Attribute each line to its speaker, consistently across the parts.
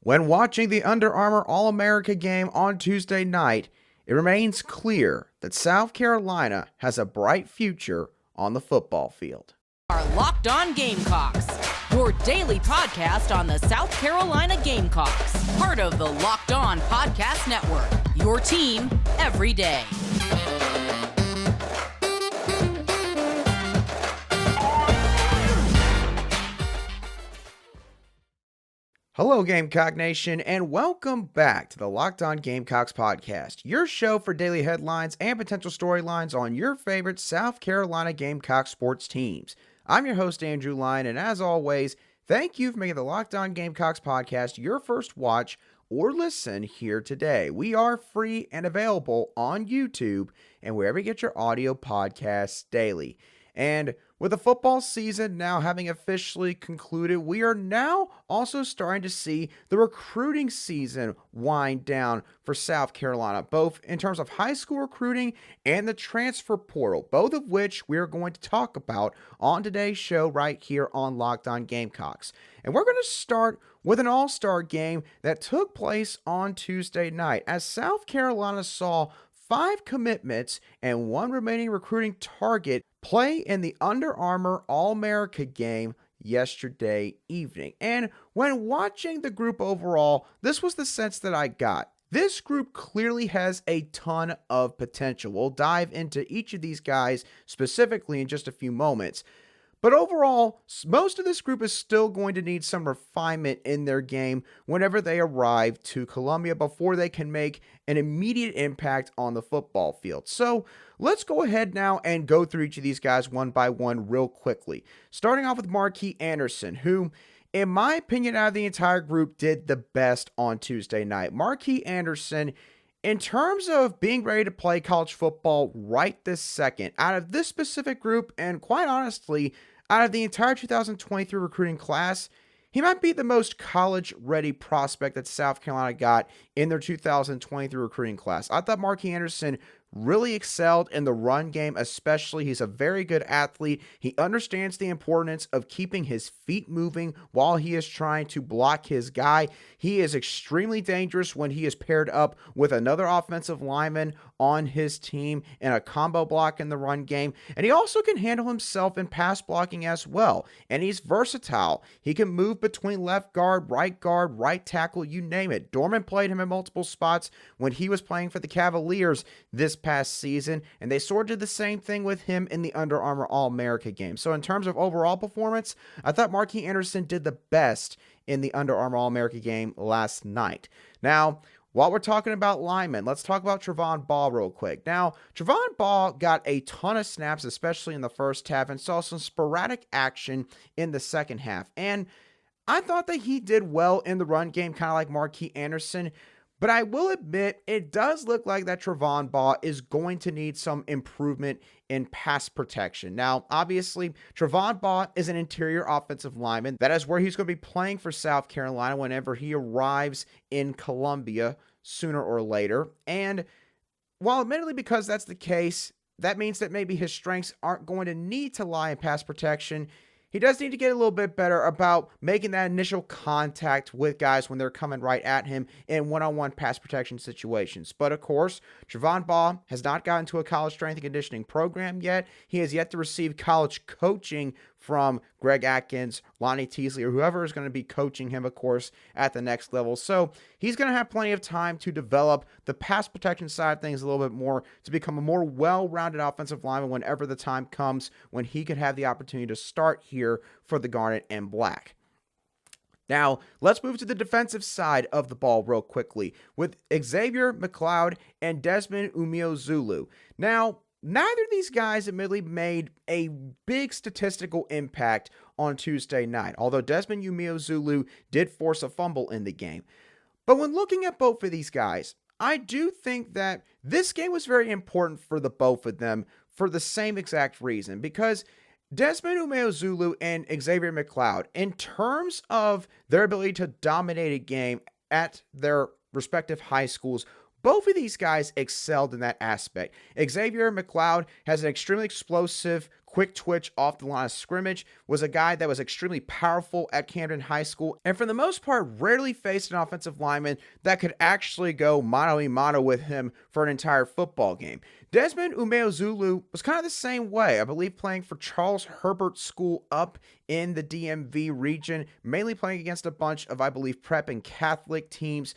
Speaker 1: When watching the Under Armour All-America game on Tuesday night, it remains clear that South Carolina has a bright future on the football field.
Speaker 2: Our Locked On Gamecocks, your daily podcast on the South Carolina Gamecocks, part of the Locked On Podcast Network, your team every day.
Speaker 1: Hello, Gamecock Nation, and welcome back to the Locked On Gamecocks podcast, your show for daily headlines and potential storylines on your favorite South Carolina Gamecock sports teams. I'm your host, Andrew Lyon, and as always, thank you for making the Locked On Gamecocks podcast your first watch or listen here today. We are free and available on YouTube and wherever you get your audio podcasts daily. And with the football season now having officially concluded, we are now also starting to see the recruiting season wind down for South Carolina, both in terms of high school recruiting and the transfer portal, both of which we are going to talk about on today's show right here on Locked On Gamecocks. And we're going to start with an all-star game that took place on Tuesday night as South Carolina saw 5 commitments and 1 remaining recruiting target play in the Under Armour All-America game yesterday evening. And when watching the group overall, this was the sense that I got. This group clearly has a ton of potential. We'll dive into each of these guys specifically in just a few moments. But overall, most of this group is still going to need some refinement in their game whenever they arrive to Columbia before they can make an immediate impact on the football field. So let's go ahead now and go through each of these guys one by one real quickly. Starting off with Markee Anderson, who, in my opinion, out of the entire group, did the best on Tuesday night. Markee Anderson, in terms of being ready to play college football right this second, out of this specific group, and quite honestly, out of the entire 2023 recruiting class, he might be the most college-ready prospect that South Carolina got in their 2023 recruiting class. I thought Markee Anderson really excelled in the run game, especially. He's a very good athlete. He understands the importance of keeping his feet moving while he is trying to block his guy. He is extremely dangerous when he is paired up with another offensive lineman on his team in a combo block in the run game. And he also can handle himself in pass blocking as well. And he's versatile. He can move between left guard, right tackle, you name it. Dorman played him in multiple spots when he was playing for the Cavaliers this past season, and they sort of did the same thing with him in the Under Armour All-America game. So in terms of overall performance, I thought Markee Anderson did the best in the Under Armour All-America game last night. Now, while we're talking about linemen, let's talk about Trovon Baugh real quick. Now, Trovon Baugh got a ton of snaps, especially in the first half, and saw some sporadic action in the second half. And I thought that he did well in the run game, kind of like Markee Anderson. But I will admit, it does look like that Trovon Baugh is going to need some improvement in pass protection. Now, obviously, Trovon Baugh is an interior offensive lineman. That is where he's going to be playing for South Carolina whenever he arrives in Columbia sooner or later. And while admittedly, because that's the case, that means that maybe his strengths aren't going to need to lie in pass protection. He does need to get a little bit better about making that initial contact with guys when they're coming right at him in one-on-one pass protection situations. But of course, Trovon Baugh has not gotten to a college strength and conditioning program yet. He has yet to receive college coaching from Greg Atkins, Lonnie Teasley, or whoever is going to be coaching him, of course, at the next level. So he's going to have plenty of time to develop the pass protection side of things a little bit more to become a more well-rounded offensive lineman whenever the time comes when he could have the opportunity to start here for the Garnet and Black. Now, let's move to the defensive side of the ball real quickly with Xzavier, McLeod, and Desmond Umeozulu. Now, neither of these guys admittedly made a big statistical impact on Tuesday night, although Desmond Umeozulu did force a fumble in the game. But when looking at both of these guys, I do think that this game was very important for the both of them for the same exact reason, because Desmond Umeozulu and Xzavier McLeod, in terms of their ability to dominate a game at their respective high schools, both of these guys excelled in that aspect. Xzavier McLeod has an extremely explosive, quick twitch off the line of scrimmage, was a guy that was extremely powerful at Camden High School, and for the most part, rarely faced an offensive lineman that could actually go mano-a-mano with him for an entire football game. Desmond Umeozulu was kind of the same way, I believe playing for Charles Herbert School up in the DMV region, mainly playing against a bunch of, I believe, prep and Catholic teams.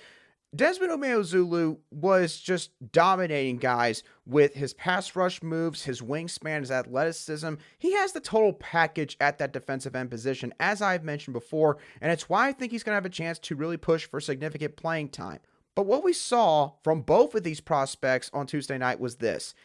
Speaker 1: Desmond Umeozulu was just dominating guys with his pass rush moves, his wingspan, his athleticism. He has the total package at that defensive end position, as I've mentioned before, and it's why I think he's going to have a chance to really push for significant playing time. But what we saw from both of these prospects on Tuesday night was this.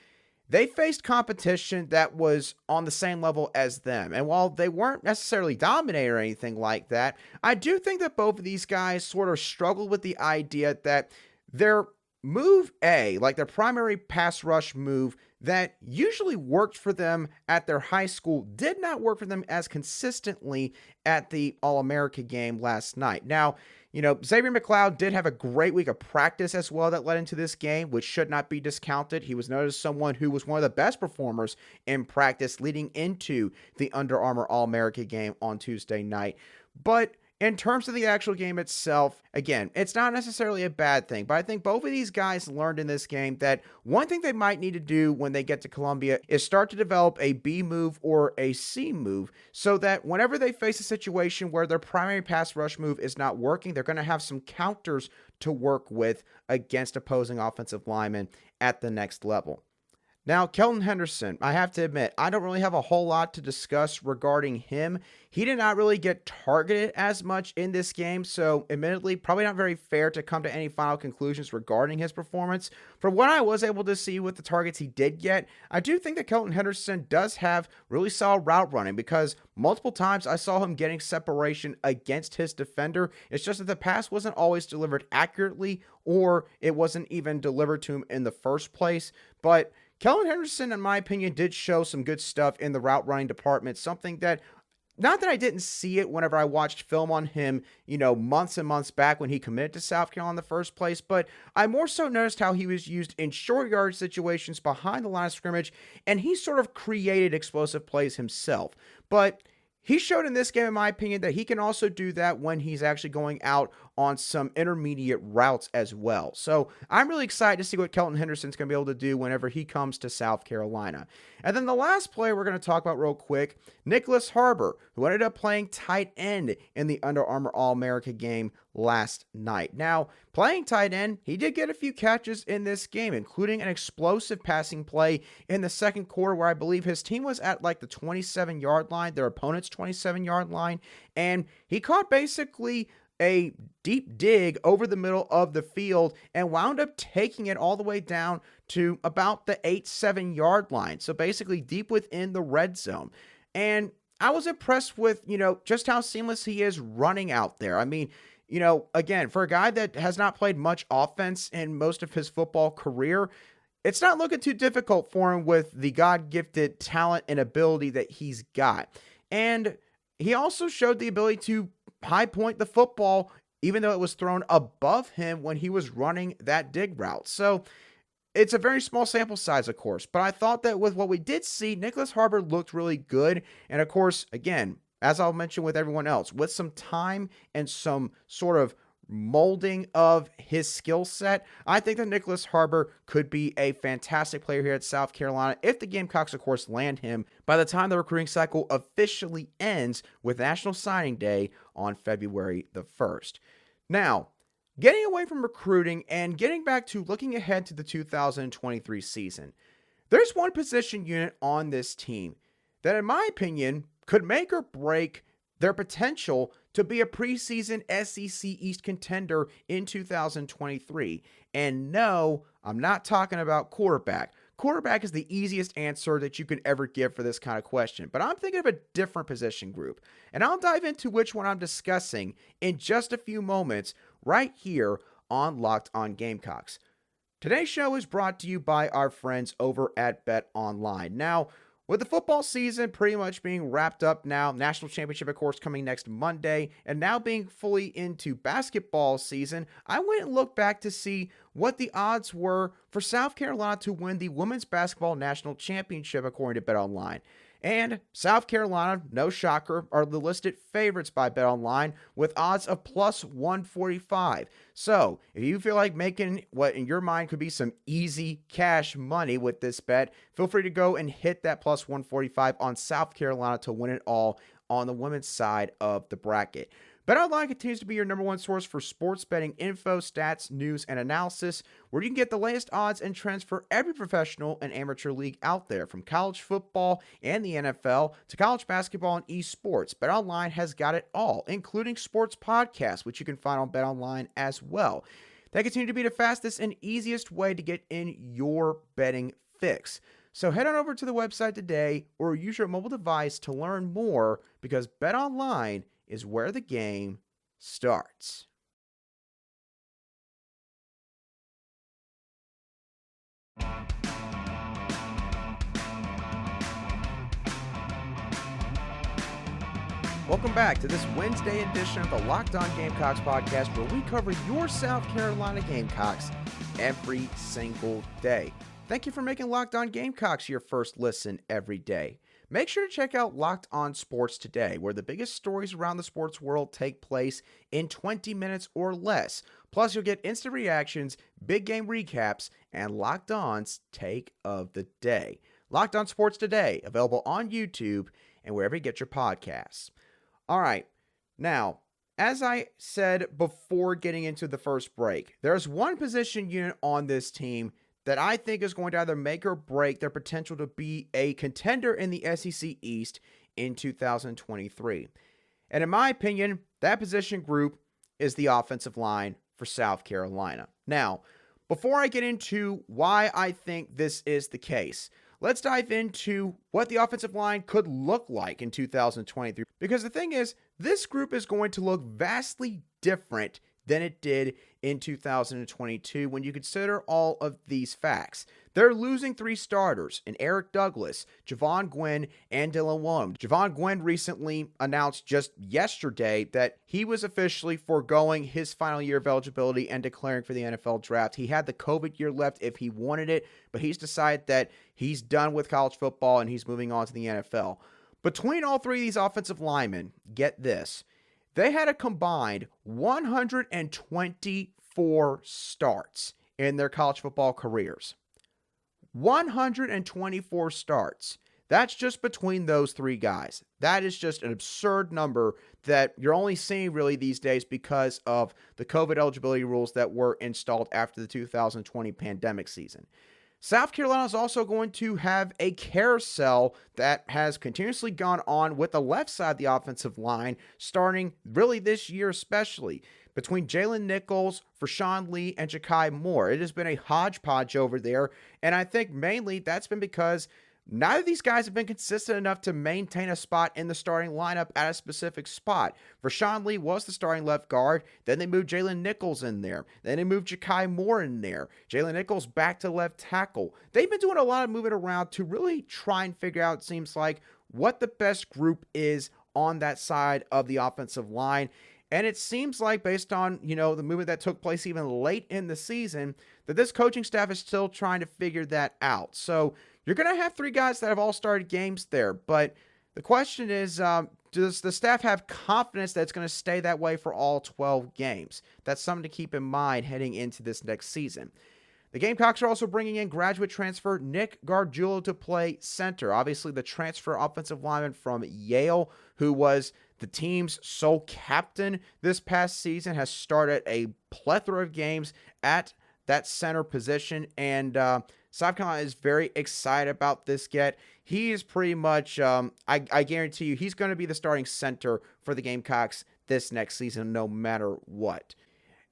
Speaker 1: They faced competition that was on the same level as them. And while they weren't necessarily dominating or anything like that, I do think that both of these guys sort of struggled with the idea that their move A, like their primary pass rush move that usually worked for them at their high school, did not work for them as consistently at the All-America game last night. Now, Xzavier McLeod did have a great week of practice as well that led into this game, which should not be discounted. He was noted as someone who was one of the best performers in practice leading into the Under Armour All-America game on Tuesday night. But in terms of the actual game itself, again, it's not necessarily a bad thing, but I think both of these guys learned in this game that one thing they might need to do when they get to Columbia is start to develop a B move or a C move so that whenever they face a situation where their primary pass rush move is not working, they're going to have some counters to work with against opposing offensive linemen at the next level. Now, Kelton Henderson, I have to admit, I don't really have a whole lot to discuss regarding him. He did not really get targeted as much in this game, so admittedly, probably not very fair to come to any final conclusions regarding his performance. From what I was able to see with the targets he did get, I do think that Kelton Henderson does have really solid route running because multiple times I saw him getting separation against his defender. It's just that the pass wasn't always delivered accurately or it wasn't even delivered to him in the first place, but Kelton Henderson, in my opinion, did show some good stuff in the route running department, something that, not that I didn't see it whenever I watched film on him, months and months back when he committed to South Carolina in the first place, but I more so noticed how he was used in short yard situations behind the line of scrimmage, and he sort of created explosive plays himself. But he showed in this game, in my opinion, that he can also do that when he's actually going out on some intermediate routes as well. So I'm really excited to see what Kelton Henderson's going to be able to do whenever he comes to South Carolina. And then the last player we're going to talk about real quick, Nyckoles Harbor, who ended up playing tight end in the Under Armour All-America game last night. Now, playing tight end, he did get a few catches in this game, including an explosive passing play in the second quarter where I believe his team was at like the 27-yard line, their opponent's 27-yard line, and he caught basically a deep dig over the middle of the field and wound up taking it all the way down to about the 8-7 yard line. So basically deep within the red zone. And I was impressed with, just how seamless he is running out there. I mean, again, for a guy that has not played much offense in most of his football career, it's not looking too difficult for him with the God-gifted talent and ability that he's got. And he also showed the ability to high point the football, even though it was thrown above him when he was running that dig route. So it's a very small sample size, of course, but I thought that with what we did see, Nyckoles Harbor looked really good. And of course, again, as I'll mention with everyone else, with some time and some sort of molding of his skill set, I think that Nyckoles Harbor could be a fantastic player here at South Carolina if the Gamecocks, of course, land him by the time the recruiting cycle officially ends with National Signing Day on February the 1st. Now, getting away from recruiting and getting back to looking ahead to the 2023 season, there's one position unit on this team that, in my opinion, could make or break their potential to be a preseason SEC East contender in 2023. And no, I'm not talking about quarterback. Quarterback is the easiest answer that you can ever give for this kind of question, but I'm thinking of a different position group. And I'll dive into which one I'm discussing in just a few moments right here on Locked On Gamecocks. Today's show is brought to you by our friends over at BetOnline. Now, With the football season pretty much being wrapped up now, national championship, of course, coming next Monday, and now being fully into basketball season, I went and looked back to see what the odds were for South Carolina to win the women's basketball national championship, according to BetOnline. And South Carolina, no shocker, are the listed favorites by BetOnline with odds of plus 145. So, if you feel like making what in your mind could be some easy cash money with this bet, feel free to go and hit that plus 145 on South Carolina to win it all on the women's side of the bracket. BetOnline continues to be your number one source for sports betting info, stats, news, and analysis, where you can get the latest odds and trends for every professional and amateur league out there, from college football and the NFL to college basketball and esports. BetOnline has got it all, including sports podcasts, which you can find on BetOnline as well. They continue to be the fastest and easiest way to get in your betting fix. So head on over to the website today or use your mobile device to learn more, because BetOnline is where the game starts. Welcome back to this Wednesday edition of the Locked On Gamecocks podcast, where we cover your South Carolina Gamecocks every single day. Thank you for making Locked On Gamecocks your first listen every day. Make sure to check out Locked On Sports Today, where the biggest stories around the sports world take place in 20 minutes or less. Plus, you'll get instant reactions, big game recaps, and Locked On's take of the day. Locked On Sports Today, available on YouTube and wherever you get your podcasts. All right, now, as I said before getting into the first break, there's one position unit on this team that I think is going to either make or break their potential to be a contender in the SEC East in 2023. And in my opinion, that position group is the offensive line for South Carolina. Now, before I get into why I think this is the case, let's dive into what the offensive line could look like in 2023. Because the thing is, this group is going to look vastly different than it did in 2022 when you consider all of these facts. They're losing 3 starters in Eric Douglas, Javon Gwynn, and Dylan Wonnum. Javon Gwynn recently announced just yesterday that he was officially foregoing his final year of eligibility and declaring for the NFL draft. He had the COVID year left if he wanted it, but he's decided that he's done with college football and he's moving on to the NFL. Between all 3 of these offensive linemen, get this, they had a combined 124 starts in their college football careers. 124 starts. That's just between those 3 guys. That is just an absurd number that you're only seeing really these days because of the COVID eligibility rules that were installed after the 2020 pandemic season. South Carolina is also going to have a carousel that has continuously gone on with the left side of the offensive line, starting really this year especially. Between Jalen Nyckoles, Rashawn Lee, and Ja'Kai Moore, it has been a hodgepodge over there, and I think mainly that's been because neither of these guys have been consistent enough to maintain a spot in the starting lineup at a specific spot. Rashawn Lee was the starting left guard. Then they moved Jalen Nyckoles in there. Then they moved Ja'Kai Moore in there. Jalen Nyckoles back to left tackle. They've been doing a lot of moving around to really try and figure out, it seems like, what the best group is on that side of the offensive line. And it seems like, based on, the movement that took place even late in the season, that this coaching staff is still trying to figure that out. So you're going to have 3 guys that have all started games there. But the question is, does the staff have confidence that it's going to stay that way for all 12 games? That's something to keep in mind heading into this next season. The Gamecocks are also bringing in graduate transfer Nick Gargiulo to play center. Obviously, the transfer offensive lineman from Yale, who was the team's sole captain this past season, has started a plethora of games at that center position, and South Carolina is very excited about this get. He is pretty much, I guarantee you, he's going to be the starting center for the Gamecocks this next season, no matter what.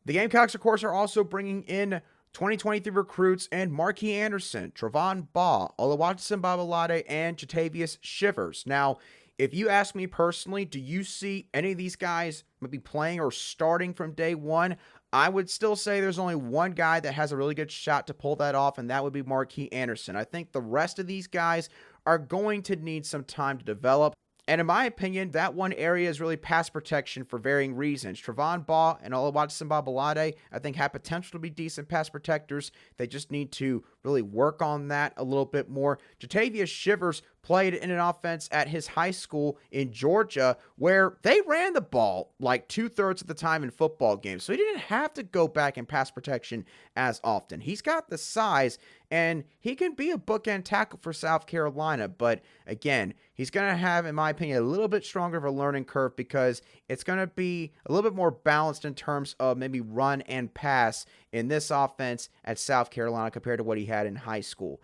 Speaker 1: The Gamecocks, of course, are also bringing in 2023 recruits and Markee Anderson, Trovon Baugh, Oluwatosin Babalade, and Jatavius Shivers. Now, if you ask me personally, do you see any of these guys maybe playing or starting from day one? I would still say there's only one guy that has a really good shot to pull that off, and that would be Markee Anderson. I think the rest of these guys are going to need some time to develop. And in my opinion, that one area is really pass protection for varying reasons. Trovon Baugh and Oluwaseun Balade, I think, have potential to be decent pass protectors. They just need to really work on that a little bit more. Jatavius Shivers played in an offense at his high school in Georgia where they ran the ball like 2/3 of the time in football games. So he didn't have to go back in pass protection as often. He's got the size and he can be a bookend tackle for South Carolina. But again, he's going to have, in my opinion, a little bit stronger of a learning curve because it's going to be a little bit more balanced in terms of maybe run and pass in this offense at South Carolina compared to what he had in high school.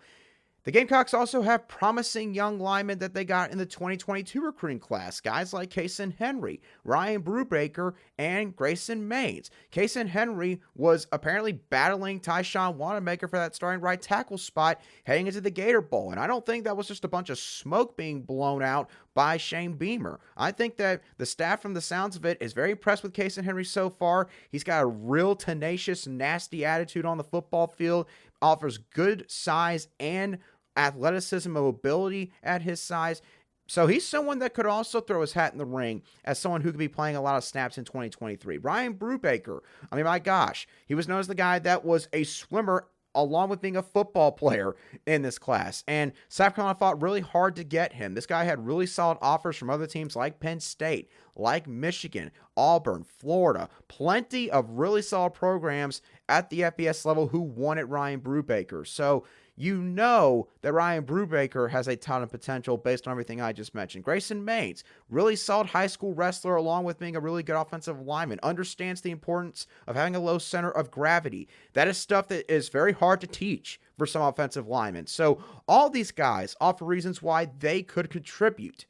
Speaker 1: The Gamecocks also have promising young linemen that they got in the 2022 recruiting class. Guys like Kason Henry, Ryan Brubaker, and Grayson Maines. Kason Henry was apparently battling Tyshawn Wanamaker for that starting right tackle spot heading into the Gator Bowl. And I don't think that was just a bunch of smoke being blown out by Shane Beamer. I think that the staff, from the sounds of it, is very impressed with Kason Henry so far. He's got a real tenacious, nasty attitude on the football field, offers good size and athleticism and mobility at his size. So he's someone that could also throw his hat in the ring as someone who could be playing a lot of snaps in 2023. Ryan Brubaker, I mean, my gosh, he was known as the guy that was a swimmer along with being a football player in this class. And South Carolina fought really hard to get him. This guy had really solid offers from other teams like Penn State, like Michigan, Auburn, Florida. Plenty of really solid programs at the FBS level who wanted Ryan Brubaker. So you know that Ryan Brubaker has a ton of potential based on everything I just mentioned. Grayson Maines, really solid high school wrestler along with being a really good offensive lineman, understands the importance of having a low center of gravity. That is stuff that is very hard to teach for some offensive linemen. So all these guys offer reasons why they could contribute.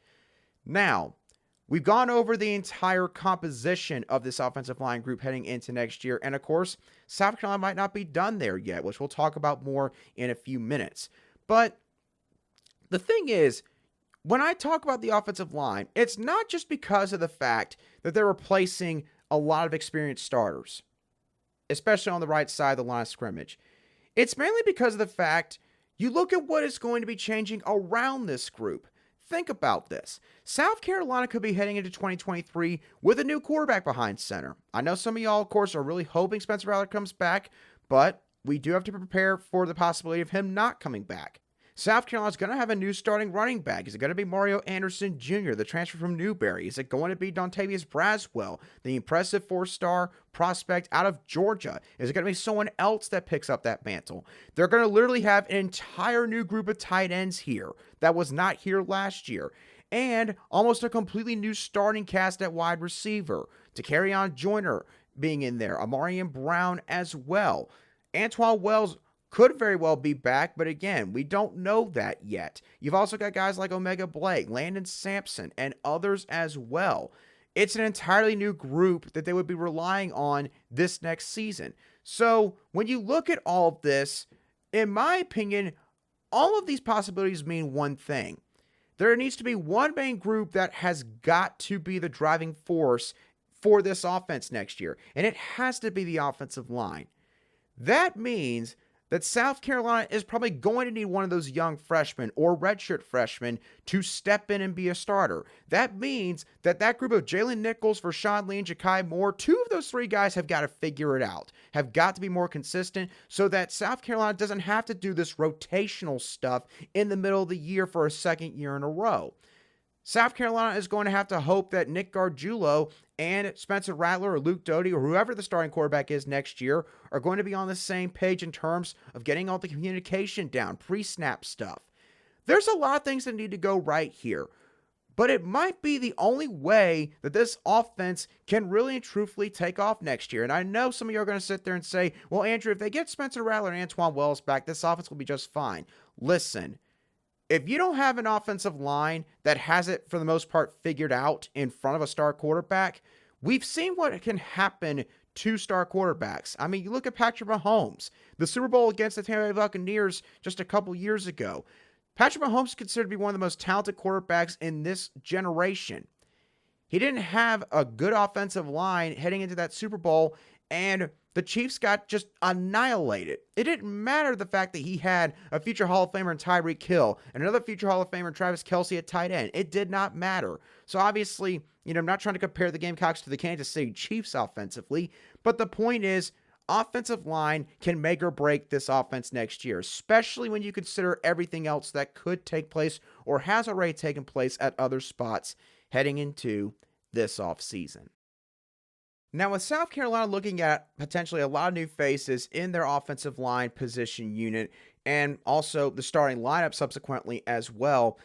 Speaker 1: Now, we've gone over the entire composition of this offensive line group heading into next year. And of course, South Carolina might not be done there yet, which we'll talk about more in a few minutes. But the thing is, when I talk about the offensive line, it's not just because of the fact that they're replacing a lot of experienced starters, especially on the right side of the line of scrimmage. It's mainly because of the fact you look at what is going to be changing around this group. Think about this. South Carolina could be heading into 2023 with a new quarterback behind center. I know some of y'all, of course, are really hoping Spencer Rattler comes back, but we do have to prepare for the possibility of him not coming back. South Carolina's going to have a new starting running back. Is it going to be Markee Anderson Jr., the transfer from Newberry? Is it going to be Dontavius Braswell, the impressive 4-star prospect out of Georgia? Is it going to be someone else that picks up that mantle? They're going to literally have an entire new group of tight ends here that was not here last year. And almost a completely new starting cast at wide receiver. Takarion Joyner being in there. Amarian Brown as well. Antoine Wells could very well be back, but again, we don't know that yet. You've also got guys like Omega Blake, Landon Sampson, and others as well. It's an entirely new group that they would be relying on this next season. So when you look at all of this, in my opinion, all of these possibilities mean one thing. There needs to be one main group that has got to be the driving force for this offense next year, and it has to be the offensive line. That means that South Carolina is probably going to need one of those young freshmen or redshirt freshmen to step in and be a starter. That means that group of Jalen Nyckoles, Rashawn Lee, and Ja'Kai Moore, 2 of those 3 guys have got to figure it out, have got to be more consistent so that South Carolina doesn't have to do this rotational stuff in the middle of the year for a second year in a row. South Carolina is going to have to hope that Nick Gargiulo and Spencer Rattler or Luke Doty or whoever the starting quarterback is next year are going to be on the same page in terms of getting all the communication down, pre-snap stuff. There's a lot of things that need to go right here, but it might be the only way that this offense can really and truthfully take off next year. And I know some of you are going to sit there and say, well, Andrew, if they get Spencer Rattler and Antoine Wells back, this offense will be just fine. Listen, if you don't have an offensive line that has it, for the most part, figured out in front of a star quarterback, we've seen what can happen to star quarterbacks. I mean, you look at Patrick Mahomes, the Super Bowl against the Tampa Bay Buccaneers just a couple years ago. Patrick Mahomes is considered to be one of the most talented quarterbacks in this generation. He didn't have a good offensive line heading into that Super Bowl, and the Chiefs got just annihilated. It didn't matter the fact that he had a future Hall of Famer in Tyreek Hill and another future Hall of Famer in Travis Kelce at tight end. It did not matter. So obviously, I'm not trying to compare the Gamecocks to the Kansas City Chiefs offensively, but the point is, offensive line can make or break this offense next year, especially when you consider everything else that could take place or has already taken place at other spots heading into this offseason. Now, with South Carolina looking at potentially a lot of new faces in their offensive line position unit and also the starting lineup subsequently as well,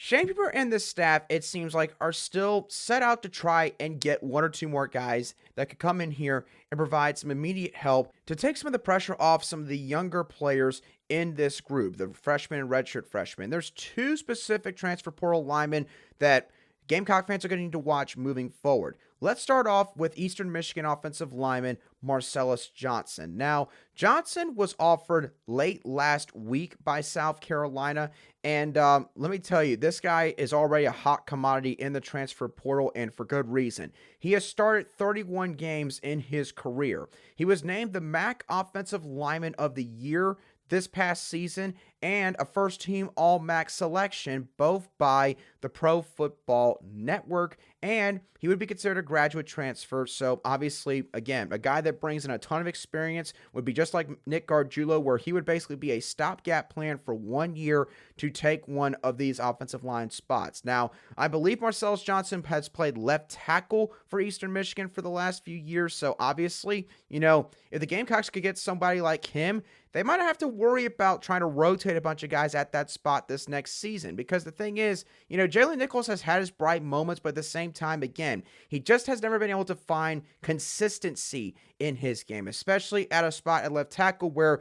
Speaker 1: Shane Beamer and the staff, it seems like, are still set out to try and get one or two more guys that could come in here and provide some immediate help to take some of the pressure off some of the younger players in this group, the freshmen and redshirt freshmen. There's two specific transfer portal linemen that Gamecock fans are going to need to watch moving forward. Let's start off with Eastern Michigan offensive lineman Marcellus Johnson. Now, Johnson was offered late last week by South Carolina, and let me tell you, this guy is already a hot commodity in the transfer portal, and for good reason. He has started 31 games in his career. He was named the MAC Offensive Lineman of the Year this past season and a first-team All-MAC selection, both by the Pro Football Network, and he would be considered a graduate transfer. So obviously, again, a guy that brings in a ton of experience would be just like Nyckoles Harbor, where he would basically be a stopgap plan for 1 year to take one of these offensive line spots. Now, I believe Marcellus Johnson has played left tackle for Eastern Michigan for the last few years, so obviously, if the Gamecocks could get somebody like him, they might have to worry about trying to rotate a bunch of guys at that spot this next season. Because the thing is, Jalen Nyckoles has had his bright moments, but at the same time, again, he just has never been able to find consistency in his game, especially at a spot at left tackle where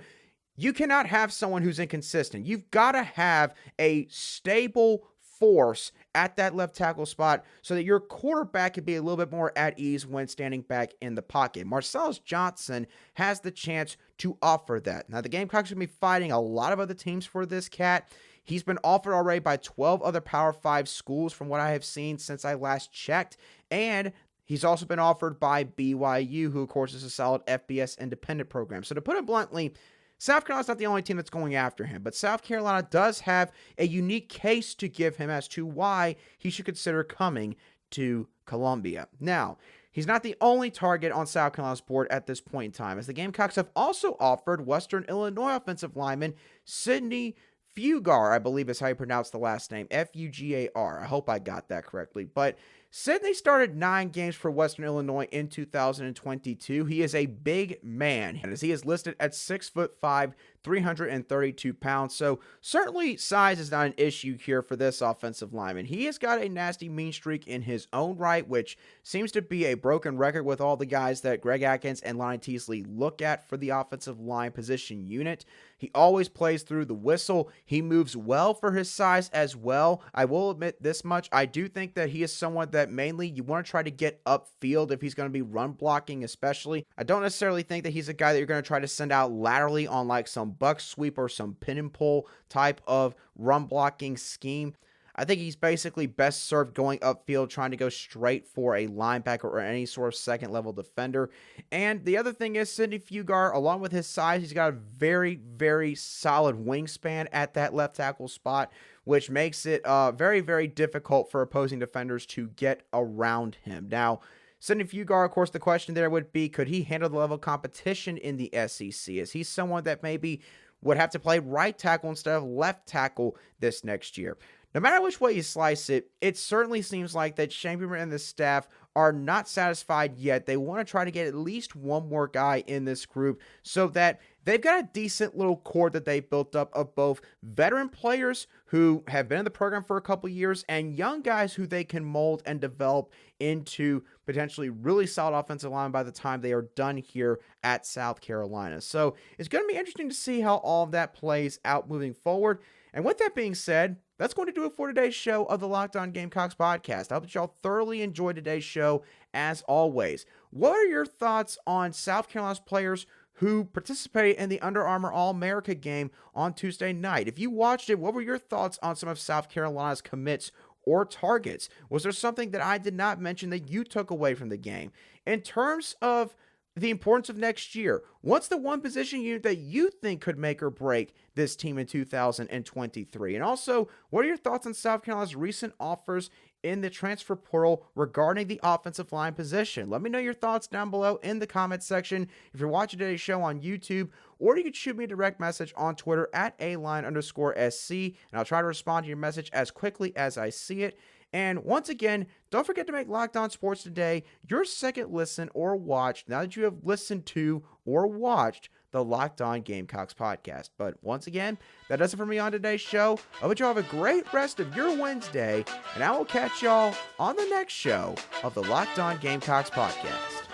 Speaker 1: you cannot have someone who's inconsistent. You've got to have a stable force at that left tackle spot so that your quarterback can be a little bit more at ease when standing back in the pocket. Marcellus Johnson has the chance to offer that. Now, the Gamecocks are going to be fighting a lot of other teams for this cat. He's been offered already by 12 other Power 5 schools from what I have seen since I last checked, and he's also been offered by BYU, who of course is a solid FBS independent program. So to put it bluntly, South Carolina's not the only team that's going after him, but South Carolina does have a unique case to give him as to why he should consider coming to Columbia. Now, he's not the only target on South Carolina's board at this point in time, as the Gamecocks have also offered Western Illinois offensive lineman Sidney Fugar, I believe is how you pronounce the last name, Fugar. I hope I got that correctly, but Sidney started 9 games for Western Illinois in 2022. He is a big man, as he is listed at 6'5", 332 pounds. So certainly size is not an issue here for this offensive lineman. He has got a nasty mean streak in his own right, which seems to be a broken record with all the guys that Greg Atkins and Lonnie Teasley look at for the offensive line position unit. He always plays through the whistle. He moves well for his size as well. I will admit this much. I do think that he is someone that mainly you want to try to get upfield if he's going to be run blocking especially. I don't necessarily think that he's a guy that you're going to try to send out laterally on like some buck sweep or some pin and pull type of run blocking scheme. I think he's basically best served going upfield, trying to go straight for a linebacker or any sort of second level defender. And the other thing is Sidney Fugar, along with his size, he's got a very, very solid wingspan at that left tackle spot, which makes it very, very difficult for opposing defenders to get around him. Now, Sidney Fugar, of course, the question there would be, could he handle the level of competition in the SEC? Is he someone that maybe would have to play right tackle instead of left tackle this next year? No matter which way you slice it, it certainly seems like that Shane Beamer and the staff are not satisfied yet. They want to try to get at least one more guy in this group so that they've got a decent little core that they built up of both veteran players who have been in the program for a couple years and young guys who they can mold and develop into potentially really solid offensive line by the time they are done here at South Carolina. So it's going to be interesting to see how all of that plays out moving forward. And with that being said, that's going to do it for today's show of the Locked On Gamecocks podcast. I hope that y'all thoroughly enjoyed today's show as always. What are your thoughts on South Carolina's players who participated in the Under Armour All-America game on Tuesday night? If you watched it, what were your thoughts on some of South Carolina's commits or targets? Was there something that I did not mention that you took away from the game? In terms of the importance of next year. What's the one position unit that you think could make or break this team in 2023? And also, what are your thoughts on South Carolina's recent offers in the transfer portal regarding the offensive line position? Let me know your thoughts down below in the comments section. If you're watching today's show on YouTube, or you can shoot me a direct message on Twitter at @aline_SC, and I'll try to respond to your message as quickly as I see it. And once again, don't forget to make Locked On Sports Today your second listen or watch now that you have listened to or watched the Locked On Gamecocks podcast. But once again, that does it for me on today's show. I hope y'all have a great rest of your Wednesday, and I will catch y'all on the next show of the Locked On Gamecocks podcast.